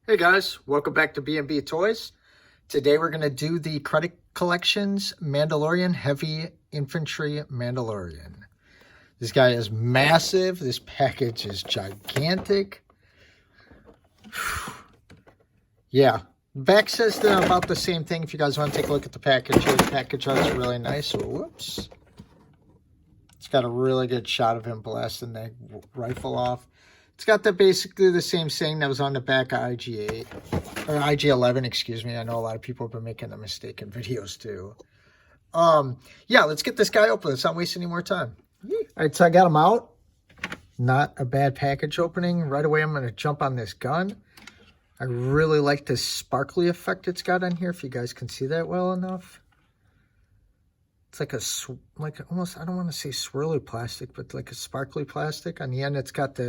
Hey guys, welcome back to B&B Toys. Today we're going to do the Credit Collections Mandalorian Heavy Infantry Mandalorian. This guy is massive. This package is gigantic. Yeah, back says they're about the same thing. If you guys want to take a look at the package here, the package art's really nice. So, whoops. It's got a really good shot of him blasting that rifle off. It's got basically the same thing that was on the back of IG-8, or IG-11, excuse me. I know a lot of people have been making the mistake in videos too. Yeah, let's get this guy open. Let's not waste any more time. All right, so I got him out. Not a bad package opening. Right away, I'm going to jump on this gun. I really like this sparkly effect it's got on here, if you guys can see that well enough. It's like almost, I don't want to say swirly plastic, but like a sparkly plastic. On the end, it's got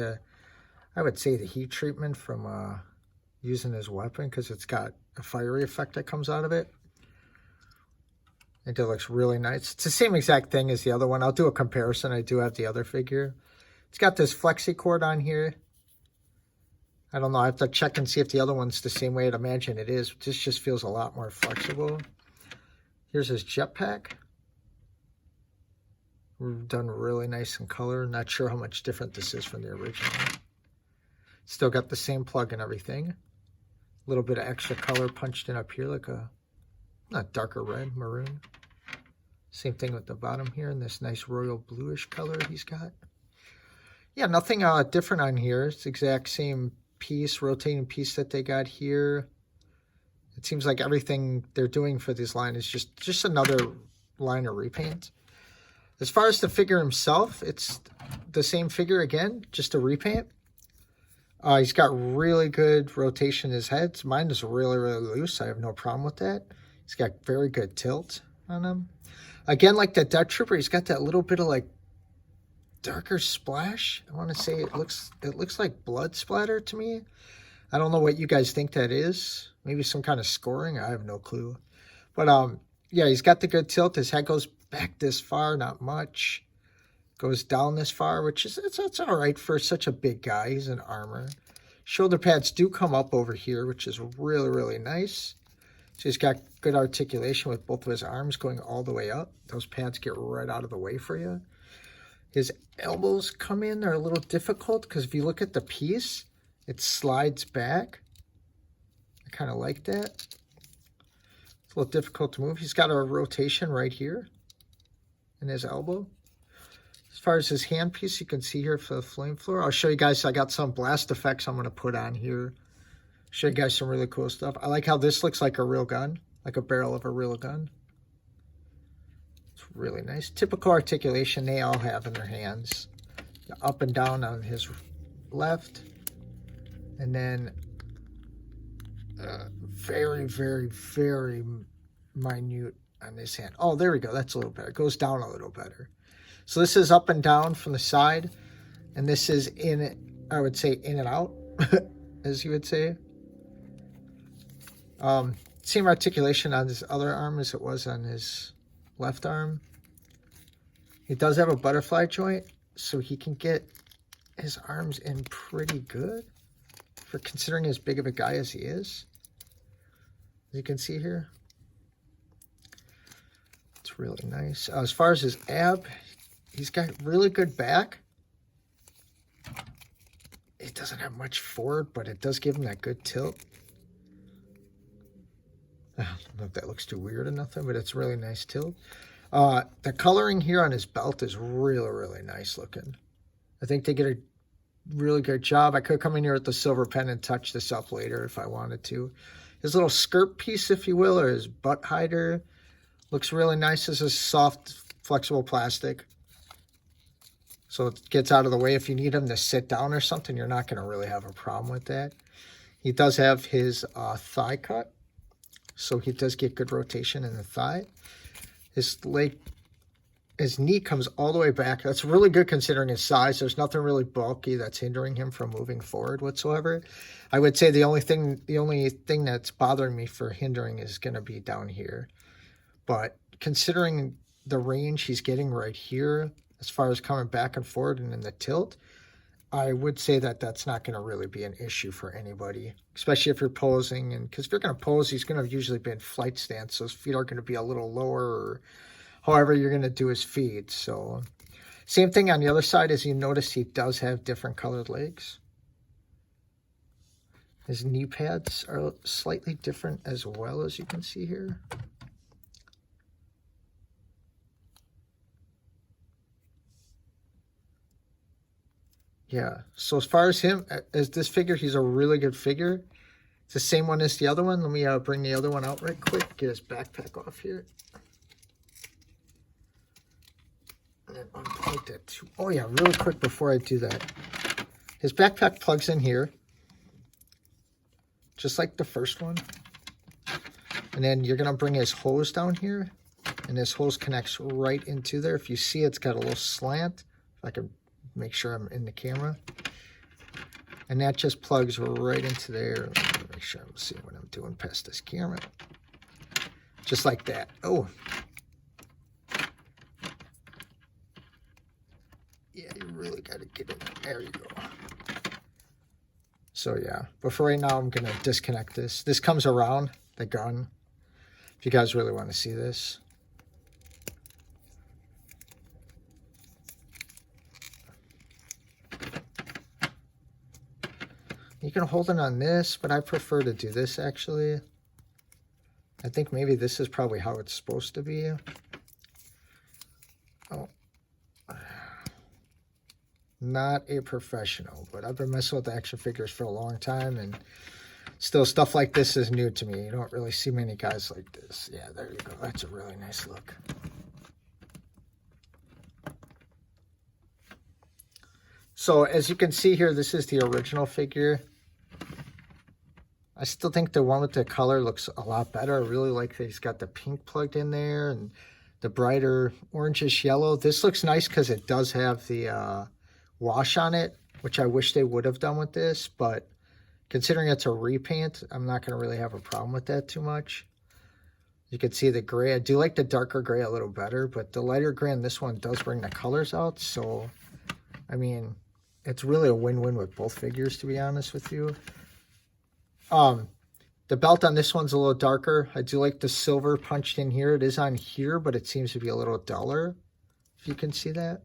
I would say the heat treatment from using his weapon, because it's got a fiery effect that comes out of it. It looks really nice. It's the same exact thing as the other one. I'll do a comparison. I do have the other figure. It's got this flexi cord on here. I don't know. I have to check and see if the other one's the same way I'd imagine it is. This just feels a lot more flexible. Here's his jetpack. Done really nice in color. Not sure how much different this is from the original. Still got the same plug and everything. A little bit of extra color punched in up here, like a not darker red, maroon. Same thing with the bottom here, and this nice royal bluish color he's got. Yeah, nothing different on here. It's the exact same piece, rotating piece that they got here. It seems like everything they're doing for this line is just another line of repaint. As far as the figure himself, it's the same figure again, just a repaint. He's got really good rotation in his head. Mine is really, really loose. I have no problem with that. He's got very good tilt on him. Again, like that Death Trooper, he's got that little bit of like darker splash. I want to say it looks like blood splatter to me. I don't know what you guys think that is. Maybe some kind of scoring. I have no clue. But yeah, he's got the good tilt. His head goes back this far, not much. Goes down this far, which is it's all right for such a big guy. He's in armor. Shoulder pads do come up over here, which is really, really nice. So he's got good articulation with both of his arms going all the way up. Those pads get right out of the way for you. His elbows come in. They're a little difficult because if you look at the piece, it slides back. I kind of like that. It's a little difficult to move. He's got a rotation right here in his elbow. As far as his handpiece, you can see here for the flame floor. I'll show you guys, I got some blast effects I'm going to put on here. Show you guys some really cool stuff. I like how this looks like a real gun, like a barrel of a real gun. It's really nice. Typical articulation they all have in their hands. Up and down on his left. And then very, very, very minute on this hand. Oh, there we go. That's a little better. It goes down a little better. So this is up and down from the side, and this is in, I would say, in and out, as you would say. Same articulation on his other arm as it was on his left arm. He does have a butterfly joint, so he can get his arms in pretty good for considering as big of a guy as he is. As you can see here. It's really nice. As far as his ab, he's got really good back. It doesn't have much forward, but it does give him that good tilt. I don't know if that looks too weird or nothing, but it's really nice tilt. The coloring here on his belt is really, really nice looking. I think they get a really good job. I could come in here with the silver pen and touch this up later if I wanted to. His little skirt piece, if you will, or his butt hider, looks really nice. This is soft, flexible plastic. So it gets out of the way. If you need him to sit down or something, you're not going to really have a problem with that. He does have his thigh cut. So he does get good rotation in the thigh. His leg, his knee comes all the way back. That's really good considering his size. There's nothing really bulky that's hindering him from moving forward whatsoever. I would say the only thing that's bothering me for hindering is going to be down here. But considering the range he's getting right here, as far as coming back and forward and in the tilt, I would say that that's not going to really be an issue for anybody, especially if you're posing. And because if you're going to pose, he's going to usually be in flight stance, so his feet are going to be a little lower, or however you're going to do his feet. So same thing on the other side. As you notice, he does have different colored legs. His knee pads are slightly different as well, as you can see here. Yeah, so as far as him, as this figure, he's a really good figure. It's the same one as the other one. Let me bring the other one out right quick. Get his backpack off here. And then unplug that too. Oh yeah, really quick before I do that. His backpack plugs in here, just like the first one. And then you're going to bring his hose down here. And this hose connects right into there. If you see, it's got a little slant. If I can make sure I'm in the camera. And that just plugs right into there. Make sure I'm seeing what I'm doing past this camera. Just like that. Oh. Yeah, you really got to get it. There you go. So yeah, but for right now, I'm going to disconnect this. This comes around the gun. If you guys really want to see this. You can hold it on this, but I prefer to do this actually. I think maybe this is probably how it's supposed to be. Oh. Not a professional, but I've been messing with action figures for a long time, and still stuff like this is new to me. You don't really see many guys like this. Yeah, there you go. That's a really nice look. So as you can see here, this is the original figure. I still think the one with the color looks a lot better. I really like that he's got the pink plugged in there and the brighter orangish yellow. This looks nice because it does have the wash on it, which I wish they would have done with this, but considering it's a repaint, I'm not going to really have a problem with that too much. You can see the gray. I do like the darker gray a little better, but the lighter gray in this one does bring the colors out. So, I mean, it's really a win-win with both figures, to be honest with you. The belt on this one's a little darker. I do like the silver punched in here. It is on here, but it seems to be a little duller, if you can see that.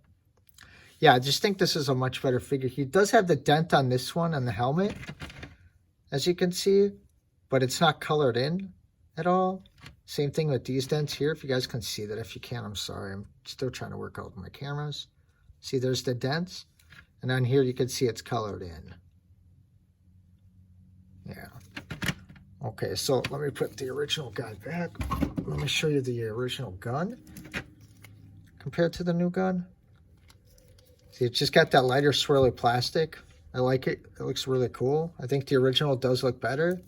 Yeah, I just think this is a much better figure. He does have the dent on this one on the helmet, as you can see, but it's not colored in at all. Same thing with these dents here. If you guys can see that. If you can't, I'm sorry. I'm still trying to work out my cameras. See, there's the dents. And on here, you can see it's colored in. Yeah. Okay, so let me put the original guy back. Let me show you the original gun compared to the new gun. See, it's just got that lighter swirly plastic. I like it. It looks really cool. I think the original does look better.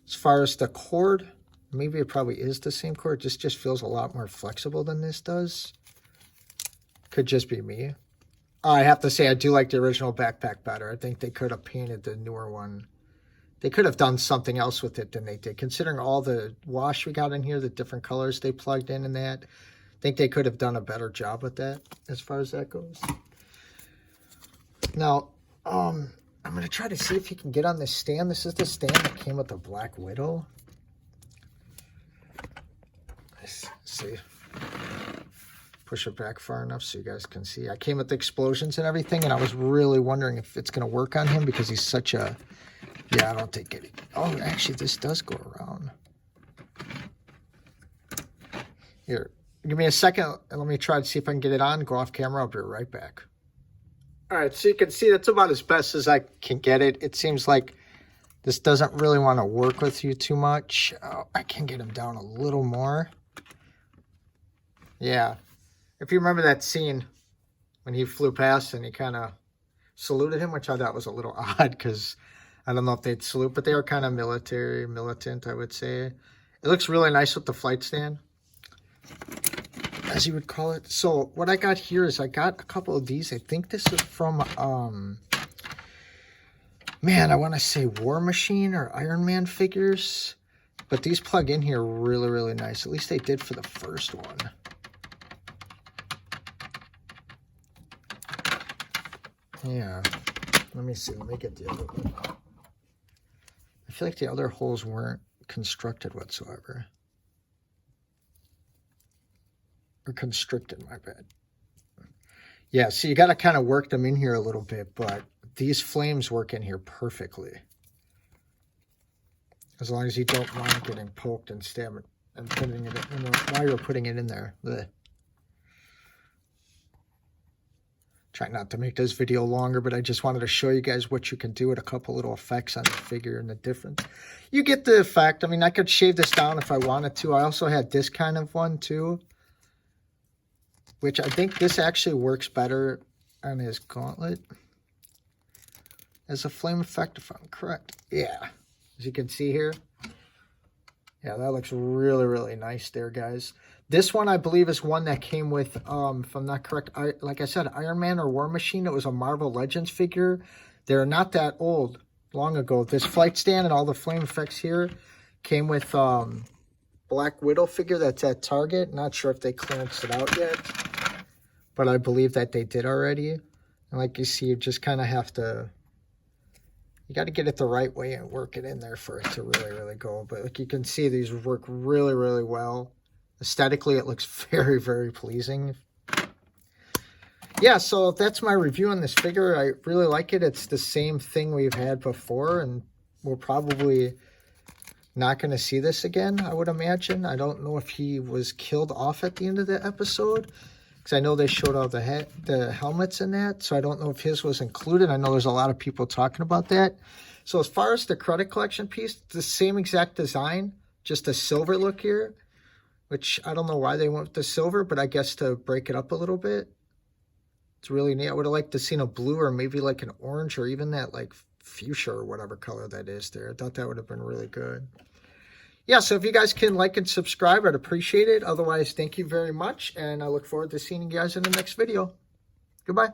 As far as the cord, maybe it probably is the same cord. This just feels a lot more flexible than this does. Could just be me. I have to say, I do like the original backpack better. I think they could have painted the newer one. They could have done something else with it than they did. Considering all the wash we got in here, the different colors they plugged in and that, I think they could have done a better job with that as far as that goes. Now, I'm going to try to see if you can get on this stand. This is the stand that came with the Black Widow. Let's see. Push it back far enough so you guys can see. I came with the explosions and everything, and I was really wondering if it's going to work on him because he's such a... Yeah, I don't think it... Oh, actually, this does go around. Here, give me a second, and let me try to see if I can get it on. Go off camera. I'll be right back. All right, so you can see that's about as best as I can get it. It seems like this doesn't really want to work with you too much. I can get him down a little more. Yeah. If you remember that scene when he flew past and he kind of saluted him, which I thought was a little odd because I don't know if they'd salute, but they are kind of militant, I would say. It looks really nice with the flight stand, as you would call it. So what I got here is I got a couple of these. I think this is from, man, I want to say War Machine or Iron Man figures. But these plug in here really, really nice. At least they did for the first one. Yeah, Let me see. Let me get the other one. I feel like the other holes weren't constructed whatsoever. Or constricted, my bad. Yeah, so you got to kind of work them in here a little bit, but these flames work in here perfectly. As long as you don't mind getting poked and stabbed and putting it in, while you're putting it in there. Blech. Try not to make this video longer, but I just wanted to show you guys what you can do with a couple little effects on the figure and the difference. You get the effect. I mean, I could shave this down if I wanted to. I also had this kind of one too, which I think this actually works better on his gauntlet as a flame effect, if I'm correct. Yeah, as you can see here. Yeah, that looks really, really nice there, guys. This one, I believe, is one that came with, if I'm not correct, like I said, Iron Man or War Machine. It was a Marvel Legends figure. They're not that old, long ago. This flight stand and all the flame effects here came with Black Widow figure that's at Target. Not sure if they clearanced it out yet, but I believe that they did already. And like you see, you just kind of have to, you got to get it the right way and work it in there for it to really, really go. But like you can see, these work really, really well. Aesthetically, it looks very, very pleasing. Yeah, so that's my review on this figure. I really like it. It's the same thing we've had before, and we're probably not going to see this again, I would imagine. I don't know if he was killed off at the end of the episode, because I know they showed all the helmets in that, so I don't know if his was included. I know there's a lot of people talking about that. So as far as the credit collection piece, the same exact design, just a silver look here, which I don't know why they went with the silver, but I guess to break it up a little bit. It's really neat. I would have liked to seen a blue or maybe like an orange or even that like fuchsia or whatever color that is there. I thought that would have been really good. Yeah, so if you guys can like and subscribe, I'd appreciate it. Otherwise, thank you very much, and I look forward to seeing you guys in the next video. Goodbye.